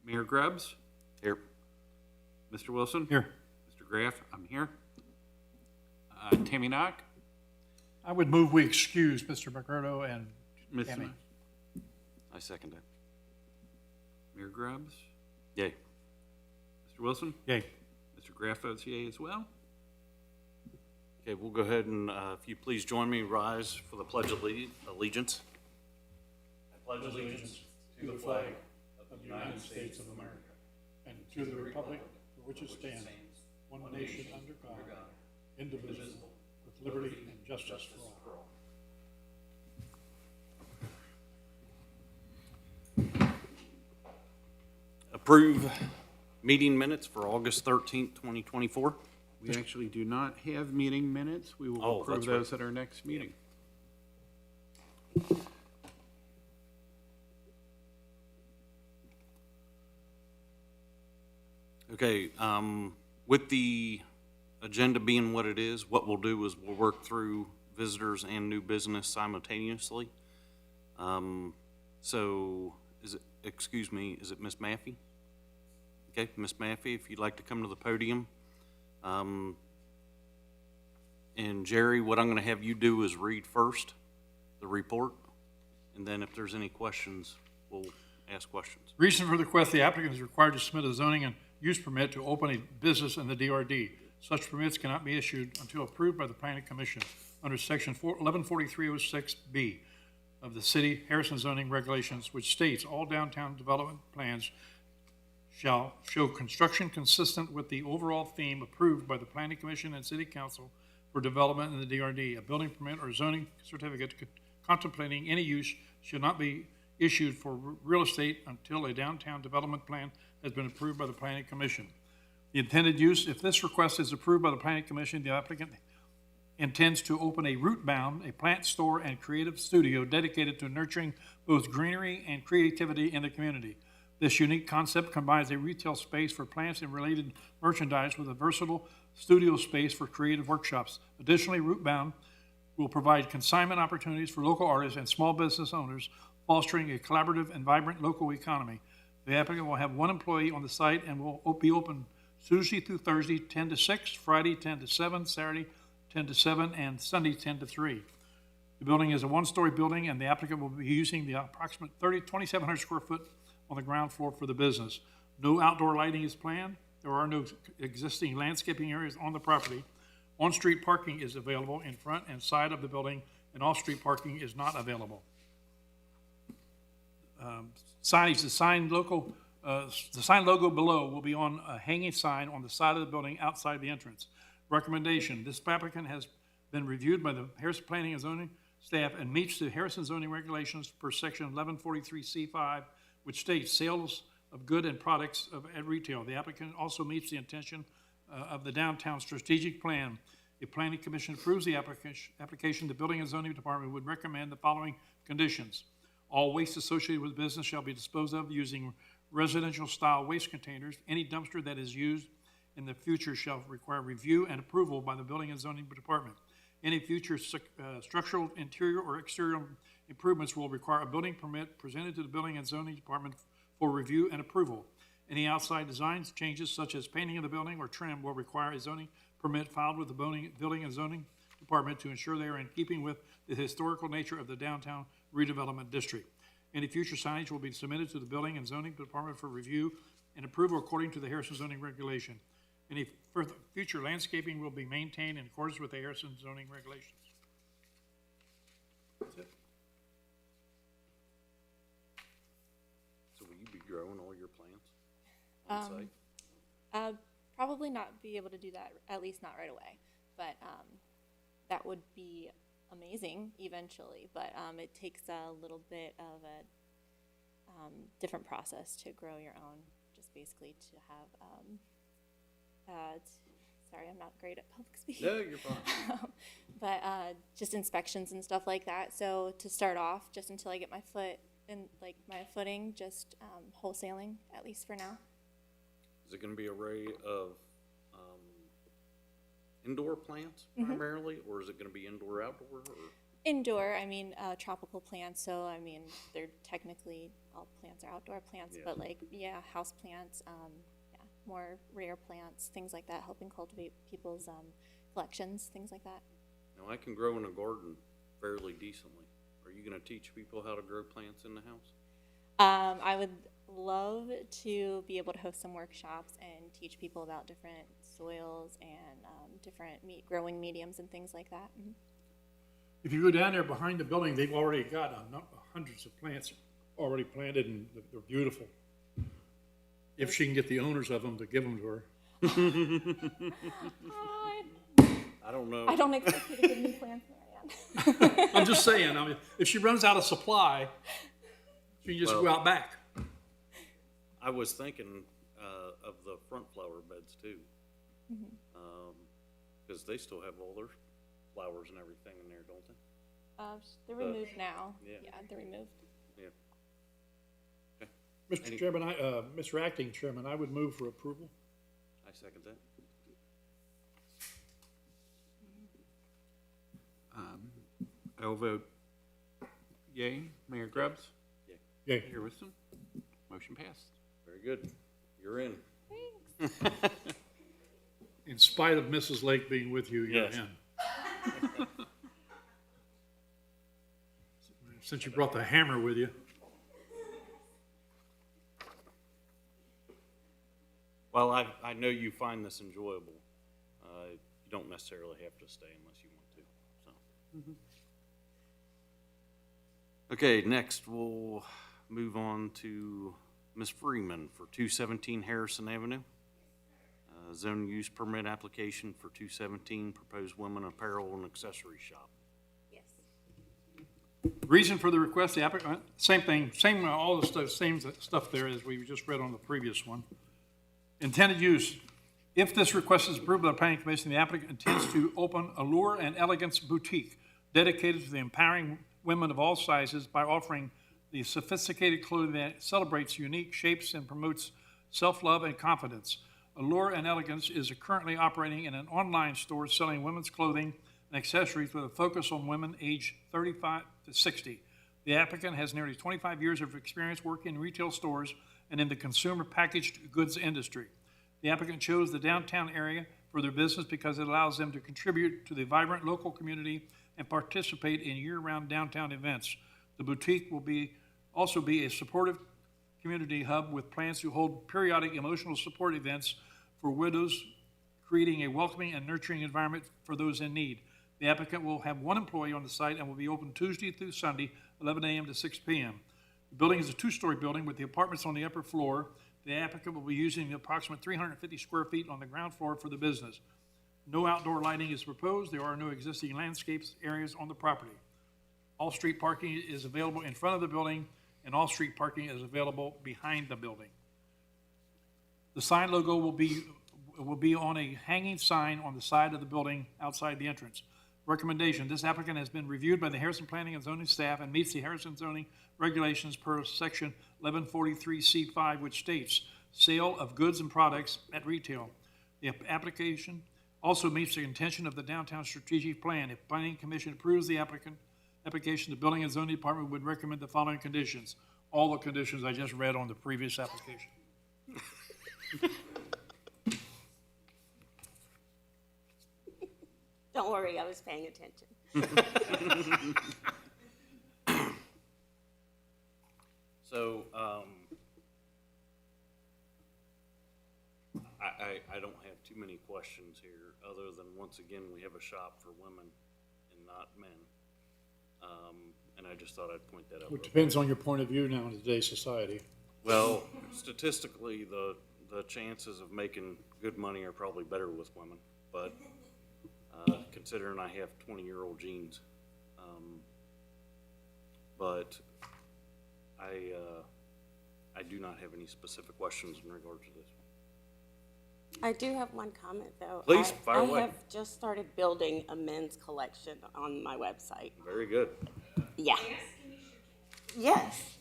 Mayor Grubbs? Here. Mr. Wilson? Here. Mr. Graff? I'm here. Tammy Knock? I would move we excuse Mr. McCurdo and Ms. Tammy. Smith? I second that. Mayor Grubbs? Yay. Mr. Wilson? Yay. Mr. Graff votes yea as well. Okay, we'll go ahead and, if you please join me, rise for the Pledge of Allegiance. I pledge allegiance to the flag of the United States of America and to the republic for which it stands, one nation under God, indivisible, with liberty and justice for all. Approve meeting minutes for August 13th, 2024. We actually do not have meeting minutes. We will Oh, approve that's right. those at our next meeting. Okay, with the agenda being what it is, what we'll do is we'll work through visitors and new business simultaneously. So, is it Ms. Maffey? Okay, Ms. Maffey, if you'd like to come to the podium. And Jerry, what I'm gonna have you do is read first the report, and then if there's any questions, we'll ask questions. Reason for the request: the applicant is required to submit a zoning and use permit to open a business in the DRD. Such permits cannot be issued until approved by the Planning Commission under Section 114306B of the City Harrison zoning regulations, which states all downtown development plans shall show construction consistent with the overall theme approved by the Planning Commission and City Council for development in the DRD. A building permit or zoning certificate contemplating any use should not be issued for real estate until a downtown development plan has been approved by the Planning Commission. The intended use: if this request is approved by the Planning Commission, the applicant intends to open a Root Bound, a plant store and creative studio dedicated to nurturing both greenery and creativity in the community. This unique concept combines a retail space for plants and related merchandise with a versatile studio space for creative workshops. Additionally, Root Bound will provide consignment opportunities for local artists and small business owners, fostering a collaborative and vibrant local economy. The applicant will have one employee on the site and will be open Tuesday through Thursday, 10 to 6, Friday, 10 to 7, Saturday, 10 to 7, and Sunday, 10 to 3. The building is a one-story building, and the applicant will be using the approximate 2,700 square foot on the ground floor for the business. No outdoor lighting is planned. There are no existing landscaping areas on the property. On-street parking is available in front and side of the building, and off-street parking is not available. Signage: the sign logo below will be on a hanging sign on the side of the building outside the entrance. Recommendation: this applicant has been reviewed by the Harrison Planning and Zoning staff and meets the Harrison zoning regulations per section 1143C5, which states sales of goods and products at retail. The applicant also meets the intention of the downtown strategic plan. If Planning Commission approves the application, the Building and Zoning Department would recommend the following conditions: all waste associated with business shall be disposed of using residential-style waste containers. Any dumpster that is used in the future shall require review and approval by the Building and Zoning Department. Any future structural, interior, or exterior improvements will require a building permit presented to the Building and Zoning Department for review and approval. Any outside design changes, such as painting of the building or trim, will require a zoning permit filed with the Building and Zoning Department to ensure they are in keeping with the historical nature of the downtown redevelopment district. Any future signage will be submitted to the Building and Zoning Department for review and approval according to the Harrison zoning regulation. Any further future landscaping will be maintained in accordance with the Harrison zoning regulations. That's it. So will you be growing all your plants on site? Probably not be able to do that, at least not right away. But that would be amazing eventually. But it takes a little bit of a different process to grow your own. Just basically to have. Sorry, I'm not great at public speaking. No, you're fine. But just inspections and stuff like that. So to start off, just until I get my foot in, like my footing, just wholesaling at least for now. Is it going to be an array of indoor plants primarily, or is it going to be indoor, outdoor? Or? Indoor, I mean, tropical plants, so I mean, they're technically, all plants are outdoor plants, Yeah. but like, yeah, house plants, yeah, more rare plants, things like that, helping cultivate people's, collections, things like that. Now, I can grow in a garden fairly decently. Are you gonna teach people how to grow plants in the house? I would love to be able to host some workshops and teach people about different soils and, different growing mediums and things like that. Mhm. If you go down there behind the building, they've already got hundreds of plants already planted, and they're beautiful. If she can get the owners of them to give them to her. I don't know. I don't expect you to give me plants, Marianne. I'm just saying, I mean, if she runs out of supply, she can just go Well- out back. I was thinking, of the front flower beds too. Cause they still have all their flowers and everything in there, don't they? They're removed now. yeah. Yeah, they're removed. Yeah. Okay, Mr. Chairman, Mr. Acting Chairman, I would move for approval. I second that. I'll vote yay. Mayor Grubbs? Yay. Mayor Wisdom? Motion passed. Very good. You're in. Thanks. In spite of Mrs. Lake being with you, you're Yes. in. Since you brought the hammer with you. Well, I know you find this enjoyable. You don't necessarily have to stay unless you want to, so. Okay, next we'll move on to Ms. Freeman for 217 Harrison Avenue. Zone use permit application for 217 proposed women apparel and accessory shop. Yes. Reason for the request, the applicant, same thing, all the stuff, same stuff there as we just read on the previous one. Intended use, if this request is approved by the planning commission, the applicant intends to open Allure and Elegance Boutique dedicated to the empowering women of all sizes by offering the sophisticated clothing that celebrates unique shapes and promotes self-love and confidence. Allure and Elegance is currently operating in an online store selling women's clothing and accessories with a focus on women aged 35 to 60. The applicant has nearly 25 years of experience working in retail stores and in the consumer packaged goods industry. The applicant chose the downtown area for their business because it allows them to contribute to the vibrant local community and participate in year-round downtown events. The boutique will also be a supportive community hub with plans to hold periodic emotional support events for widows, creating a welcoming and nurturing environment for those in need. The applicant will have one employee on the site and will be open Tuesday through Sunday, 11 a.m. to 6 p.m. The building is a two-story building with the apartments on the upper floor. The applicant will be using the approximate 350 square feet on the ground floor for the business. No outdoor lighting is proposed. There are no existing landscapes areas on the property. All street parking is available in front of the building, and all street parking is available behind the building. The sign logo will be on a hanging sign on the side of the building outside the entrance. Recommendation, this applicant has been reviewed by the Harrison Planning and Zoning staff and meets the Harrison zoning regulations per section 1143C5, which states sale of goods and products at retail. The application also meets the intention of the downtown strategic plan. If Planning Commission approves the application, the Building and Zoning Department would recommend the following conditions. All the conditions I just read on the previous application. Don't worry, I was paying attention. So, I don't have too many questions here, other than, once again, we have a shop for women and not men. And I just thought I'd point that out. It depends on your point of view now in today's society. Well, statistically, the chances of making good money are probably better with women, but, considering I have 20-year-old genes. But I do not have any specific questions in regard to this. I do have one comment, though. Please, fire away. I have just started building a men's collection on my website. Very good. Yeah. Yes.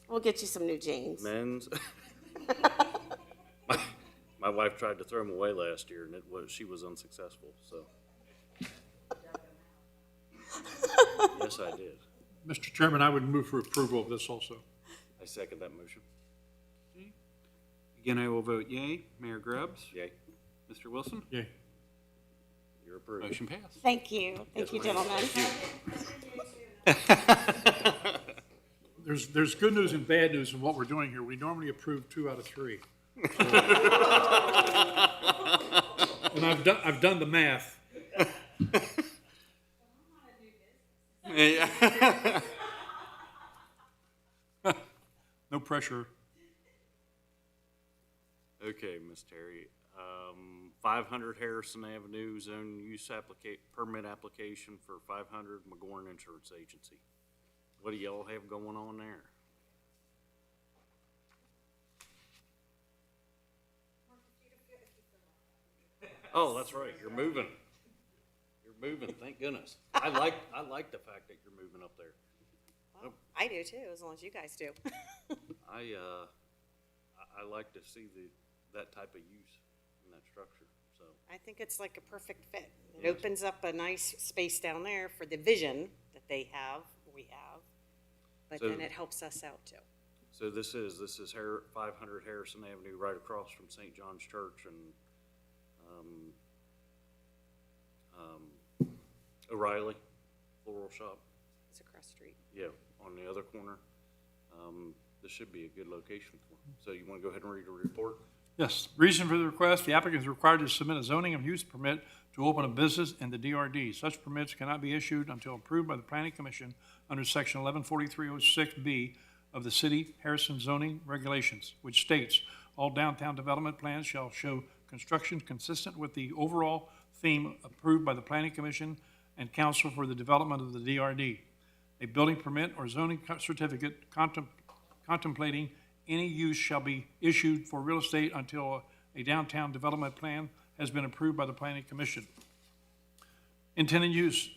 We'll get you some new jeans. Men's. My wife tried to throw them away last year, and she was unsuccessful, so. Yes, I did. Mr. Chairman, I would move for approval of this also. I second that motion. Again, I will vote yea. Mayor Grubbs? Yay. Mr. Wilson? Yay. You're approved. Motion passed. Thank you. Thank you, gentlemen. There's good news and bad news in what we're doing here. We normally approve 2 out of 3. And I've done the math. No pressure. Okay, Ms. Terry. 500 Harrison Avenue, zone use permit application for 500 McGorn Insurance Agency. What do y'all have going on there? Oh, that's right, you're moving. You're moving, thank goodness. I like the fact that you're moving up there. Well, I do too, as long as you guys do. I like to see that type of use in that structure, so. I think it's like a perfect fit. It opens up a nice space down there for the vision that we have, but So- then it helps us out too. So this is 500 Harrison Avenue, right across from St. John's Church and, O'Reilly Floral Shop. It's across the street. Yeah, on the other corner. This should be a good location for them. So you want to go ahead and read the report? Yes. Reason for the request, the applicant is required to submit a zoning and use permit to open a business in the DRD. Such permits cannot be issued until approved by the Planning Commission under Section 114306B of the City Harrison zoning regulations, which states, all downtown development plans shall show construction consistent with the overall theme approved by the Planning Commission and Council for the Development of the DRD. A building permit or zoning certificate contemplating any use shall be issued for real estate until a downtown development plan has been approved by the Planning Commission. Intended use.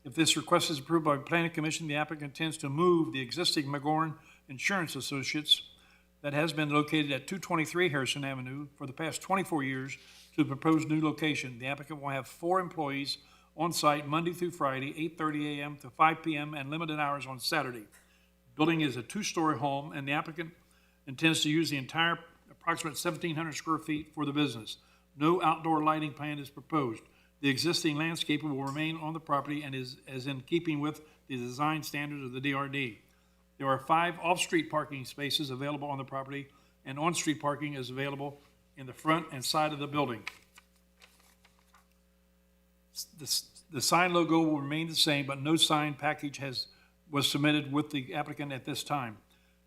If this request is approved by the Planning Commission, the applicant intends to move the existing McGorn Insurance Associates that has been located at 223 Harrison Avenue for the past 24 years to the proposed new location. The applicant will have 4 employees on site Monday through Friday, 8:30 a.m. to 5 p.m. and limited hours on Saturday. Building is a 2-story home, and the applicant intends to use the entire approximate 1,700 square feet for the business. No outdoor lighting plan is proposed. The existing landscaping will remain on the property and is in keeping with the design standards of the DRD. There are 5 off-street parking spaces available on the property, and on-street parking is available in the front and side of the building. The sign logo will remain the same, but no sign package was submitted with the applicant at this time.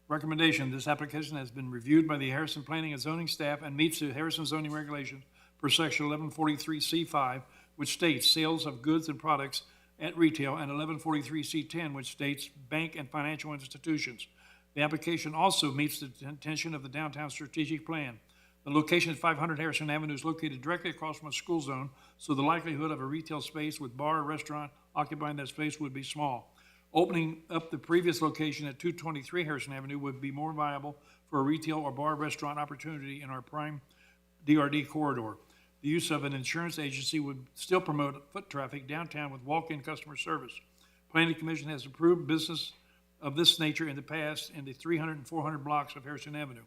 Recommendation, this application has been reviewed by the Harrison Planning and Zoning staff and meets the Harrison zoning regulations per section 1143C5, which states sales of goods and products at retail, and 1143C10, which states bank and financial institutions. The application also meets the intention of the downtown strategic plan. The location at 500 Harrison Avenue is located directly across from a school zone, so the likelihood of a retail space with bar or restaurant occupying that space would be small. Opening up the previous location at 223 Harrison Avenue would be more viable for a retail or bar restaurant opportunity in our prime DRD corridor. The use of an insurance agency would still promote foot traffic downtown with walk-in customer service. Planning Commission has approved business of this nature in the past in the 300 and 400 blocks of Harrison Avenue.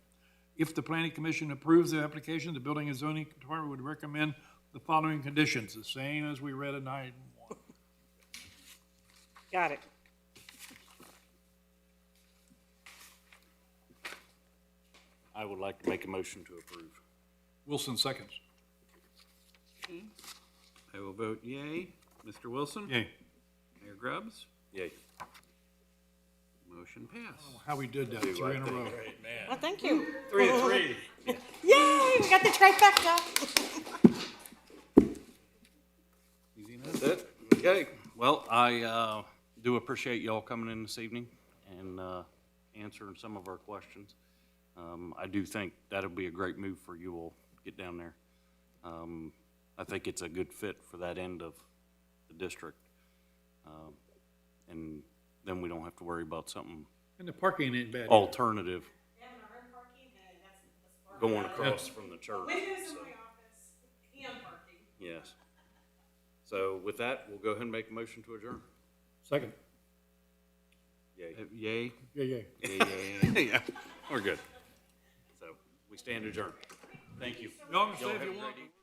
If the Planning Commission approves the application, the Building and Zoning Department would recommend the following conditions, the same as we read in item 1. Got it. I would like to make a motion to approve. Wilson seconds. I will vote yea. Mr. Wilson? Yay. Mayor Grubbs? Yay. Motion passed. How we did that, 3 in a row. Well, thank you. 3 of 3. Yay, we got the trifecta. That's it? Okay. Well, I do appreciate y'all coming in this evening and answering some of our questions. I do think that'll be a great move for you all to get down there. I think it's a good fit for that end of the district. And then we don't have to worry about something And the parking ain't bad. alternative going across from the church. Windows in so. my office and parking. Yes. So with that, we'll go ahead and make a motion to adjourn. Second. Yay? Yeah, yeah. Yeah, we're good. So, we stand adjourned. Thank you. Y'all can stay Y'all if have you a want. great evening.